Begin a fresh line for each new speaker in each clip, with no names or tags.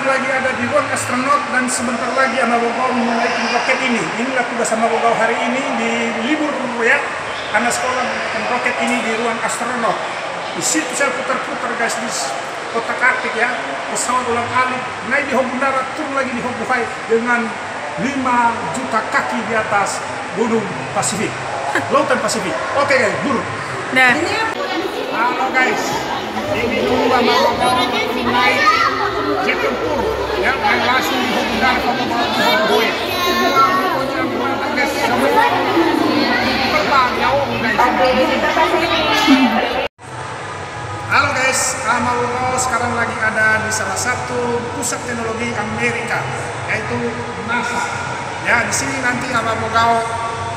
sekarang lagi ada di ruang astronot dan sebentar lagi Amabogao menaiki roket ini. Inilah tugas Amabogao hari ini di libur ya. Anak sekolah menaikkan roket ini di ruang astronot. Di situ saya putar-putar guys di kotak atik ya. Pesawat ulang-alik naik di Hobun Darat, turun lagi di Hobuhai dengan 5 juta kaki di atas gunung Pasifik, lautan Pasifik. Oke guys, buru.
Nah.
Halo guys, ini dulu Amabogao naik jet tempur ya, dan langsung di Hobun Darat Hobuhai. Semua pokoknya mantap guys, sampai terbang jauh guys. Halo guys, Amabogao sekarang lagi ada di salah satu pusat teknologi Amerika, yaitu NASA. Ya, di sini nanti Amabogao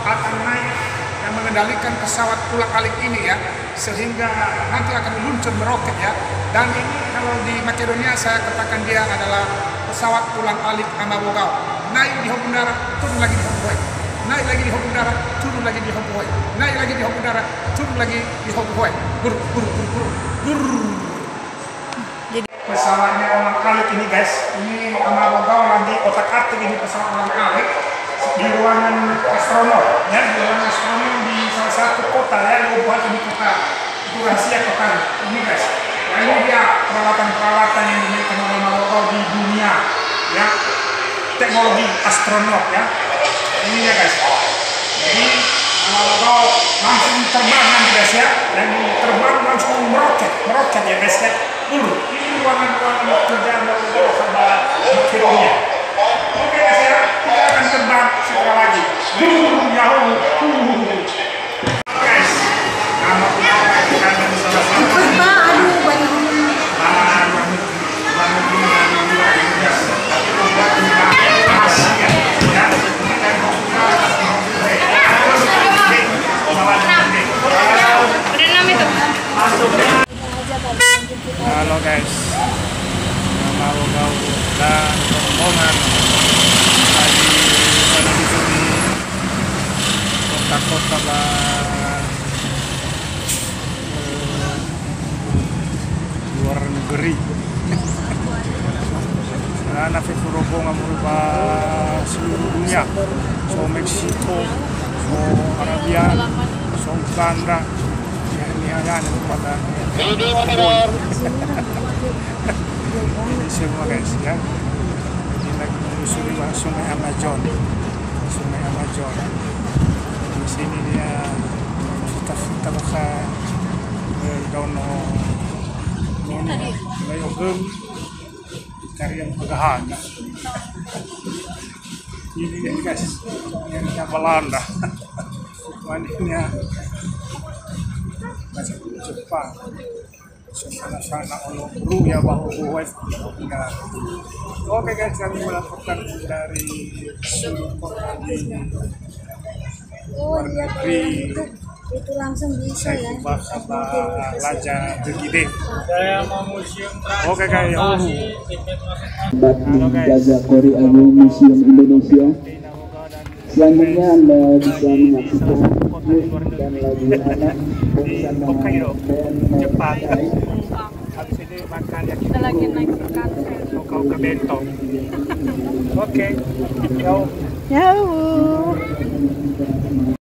akan naik dan mengendalikan pesawat ulang-alik ini ya, sehingga nanti akan meluncur meroket ya. Dan ini kalau di Makedonia saya katakan dia adalah pesawat ulang-alik Amabogao. Naik di Hobun Darat, turun lagi di Hobuhai. Naik lagi di Hobun Darat, turun lagi di Hobuhai. Naik lagi di Hobun Darat, turun lagi di Hobuhai. Bur.
Jadi
Pesawatnya ulang-alik ini guys, ini Amabogao lagi otak-atik ini pesawat ulang-alik di ruangan astronot ya, di ruangan astronot di salah satu kota ya, di Hobuhai ini kota, itu rahasia kota ini guys. Nah ini dia peralatan-peralatan yang dimiliki oleh Amabogao di dunia ya, teknologi astronot ya. Ini dia guys. Jadi Amabogao langsung terbang nanti guys ya, dan terbang langsung meroket ya guys ya. Ini ruangan-ruangan kerja Amabogao sama Makedonia. Oke guys ya, kita akan terbang segera lagi. Jauh. Guys, Amabogao lagi ada di salah satu Halo guys, Amabogao dan rombongan lagi menyusuri kota-kota luar negeri. Anak rombongan merubah seluruh dunia, so Meksiko, so Arabia, so Uganda. Ini pada ini semua guys ya. Ini lagi menyusuri sungai Amazon. Di sini dia kita bakal dono layogem cari yang pegahan. Ini dia guys, yang Belanda. Wanitanya masih Jepang. Sana ono bro ya bahu buat. Oke guys, kami melaporkan dari seluruh kota di luar negeri.
Itu langsung bisa ya.
Laja Begide.
Saya mau museum.
Oke guys.
Halo guys. Jaga Kori Abu Museum Indonesia. Selanjutnya Anda bisa menyaksikan dan lagu anak bersama
Hokkaido, Jepang.
BNI.
Habis ini makan yang
kita lagi naik ke kantor.
kau ke bento. Oke. Yo.
Jauh.